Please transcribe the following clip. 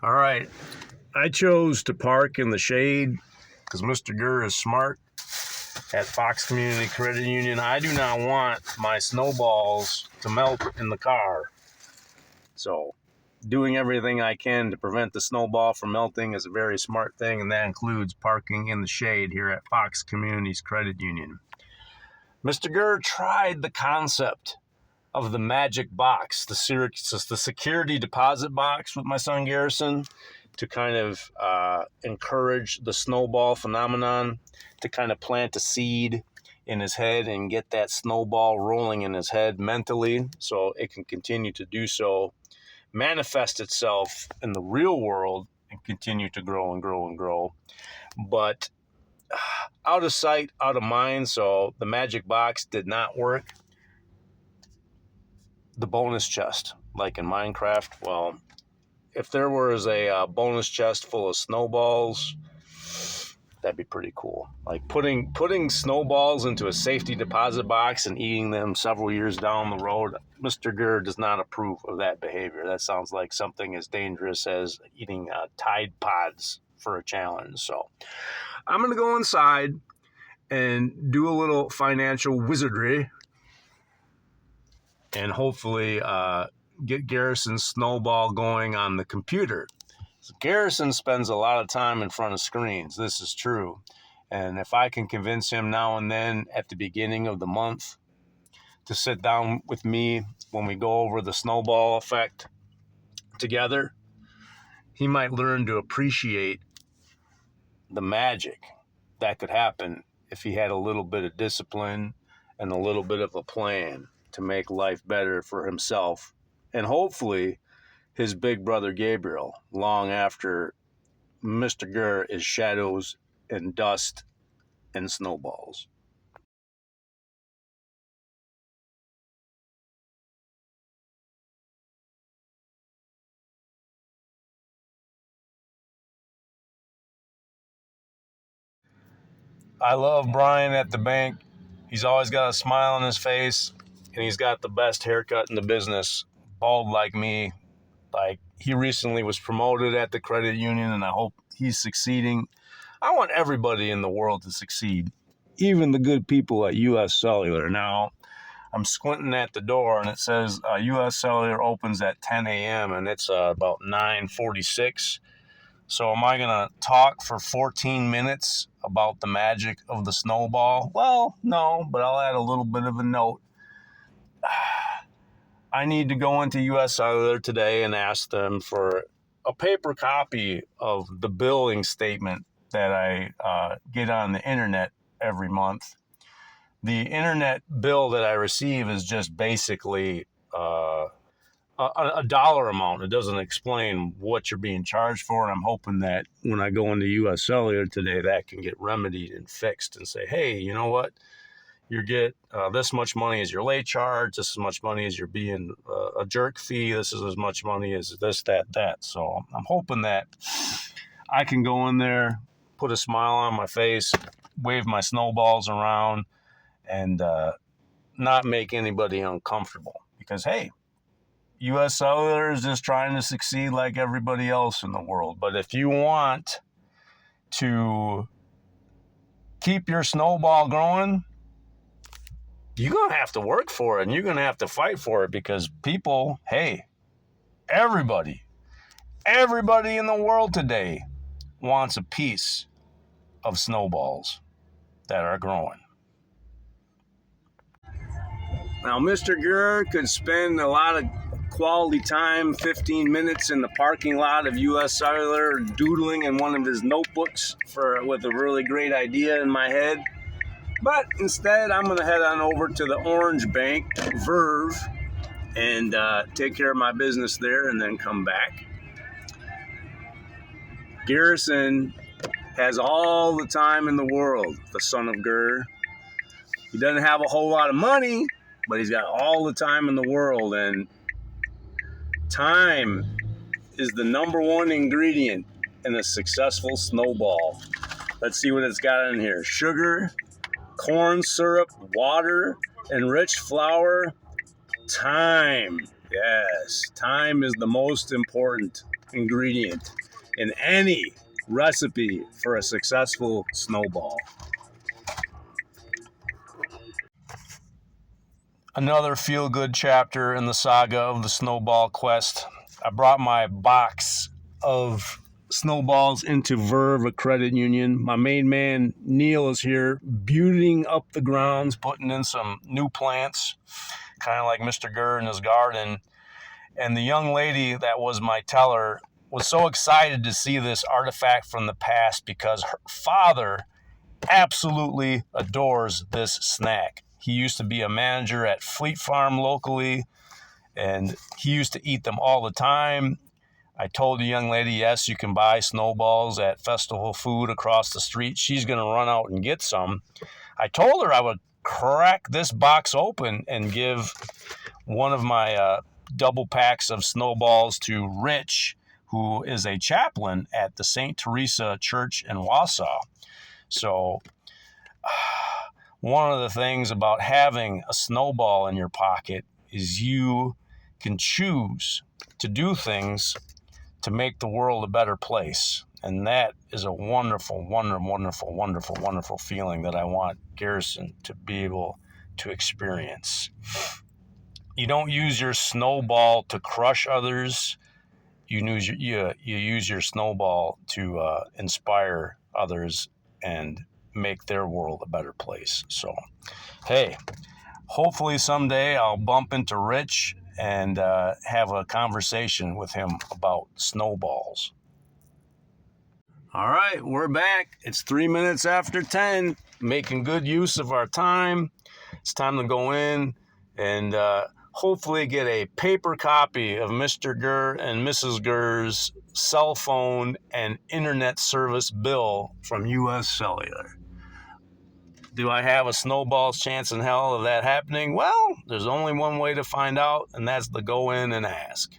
All right. I chose to park in the shade because Mr. Gurr is smart at Fox Community Credit Union. I do not want my snowballs to melt in the car. So doing everything I can to prevent the snowball from melting is a very smart thing, and that includes parking in the shade here at Fox Communities Credit Union. Mr. Gurr tried the concept of the magic box, the security deposit box with my son Garrison, to kind of encourage the snowball phenomenon, to kind of plant a seed in his head and get that snowball rolling in his head mentally so it can continue to do so, manifest itself in the real world and continue to grow and grow and grow. But out of sight, out of mind, so the magic box did not work. The bonus chest, like in Minecraft, well, if there was a bonus chest full of snowballs, that'd be pretty cool. Like putting snowballs into a safety deposit box and eating them several years down the road, Mr. Gurr does not approve of that behavior. That sounds like something as dangerous as eating Tide Pods for a challenge. So I'm going to go inside and do a little financial wizardry and hopefully get Garrison's snowball going on the computer. So Garrison spends a lot of time in front of screens. This is true. And if I can convince him now and then at the beginning of the month to sit down with me when we go over the snowball effect together, he might learn to appreciate the magic that could happen if he had a little bit of discipline and a little bit of a plan to make life better for himself and hopefully his big brother Gabriel, long after Mr. Gurr is shadows and dust and snowballs. I love Brian at the bank. He's always got a smile on his face, and he's got the best haircut in the business, bald like me. Like, he recently was promoted at the credit union, and I hope he's succeeding. I want everybody in the world to succeed, even the good people at U.S. Cellular. Now, I'm squinting at the door, and it says U.S. Cellular opens at 10 a.m., and it's about 9:46. So am I going to talk for 14 minutes about the magic of the snowball? Well, no, but I'll add a little bit of a note. I need to go into U.S. Cellular today and ask them for a paper copy of the billing statement that I get on the internet every month. The internet bill that I receive is just basically a dollar amount. It doesn't explain what you're being charged for, and I'm hoping that when I go into U.S. Cellular today, that can get remedied and fixed and say, hey, you know what? You get this much money as your late charge, this much money as you're being a jerk fee, this is as much money as this, that. So I'm hoping that I can go in there, put a smile on my face, wave my snowballs around, and not make anybody uncomfortable. Because, hey, U.S. Cellular is just trying to succeed like everybody else in the world. But if you want to keep your snowball growing, you're going to have to work for it, and you're going to have to fight for it, because people, hey, everybody in the world today wants a piece of snowballs that are growing. Now, Mr. Gurr could spend a lot of quality time, 15 minutes in the parking lot of U.S. Cellular, doodling in one of his notebooks with a really great idea in my head. But instead, I'm going to head on over to the Orange Bank, Verve, and take care of my business there and then come back. Garrison has all the time in the world, the son of Gurr. He doesn't have a whole lot of money, but he's got all the time in the world, and time is the number one ingredient in a successful snowball. Let's see what it's got in here. Sugar, corn syrup, water, enriched flour, time. Yes, time is the most important. ingredient in any recipe for a successful snowball. Another feel-good chapter in the saga of the Snowball Quest. I brought my box of snowballs into GRRR Credit Union. My main man, Neil, is here, beautying up the grounds, putting in some new plants, kind of like Mrgrrr in his garden. And the young lady that was my teller was so excited to see this artifact from the past because her father absolutely adores this snack. He used to be a manager at Fleet Farm locally, and he used to eat them all the time. I told the young lady, yes, you can buy snowballs at Festival Food across the street. She's going to run out and get some. I told her I would crack this box open and give one of my double packs of snowballs to Rich, who is a chaplain at the St. Teresa Church in Wausau. So one of the things about having a snowball in your pocket is you can choose to do things to make the world a better place. And that is a wonderful, wonderful, wonderful, wonderful feeling that I want Garrison to be able to experience. You don't use your snowball to crush others. You use your snowball to inspire others and make their world a better place. So, hey, hopefully someday I'll bump into Rich and have a conversation with him about snowballs. All right, we're back. It's 3 minutes after 10, making good use of our time. It's time to go in and hopefully get a paper copy of Mr. GRRR and Mrs. GRRR's cell phone and internet service bill from U.S. Cellular. Do I have a snowball's chance in hell of that happening? Well, there's only one way to find out, and that's to go in and ask.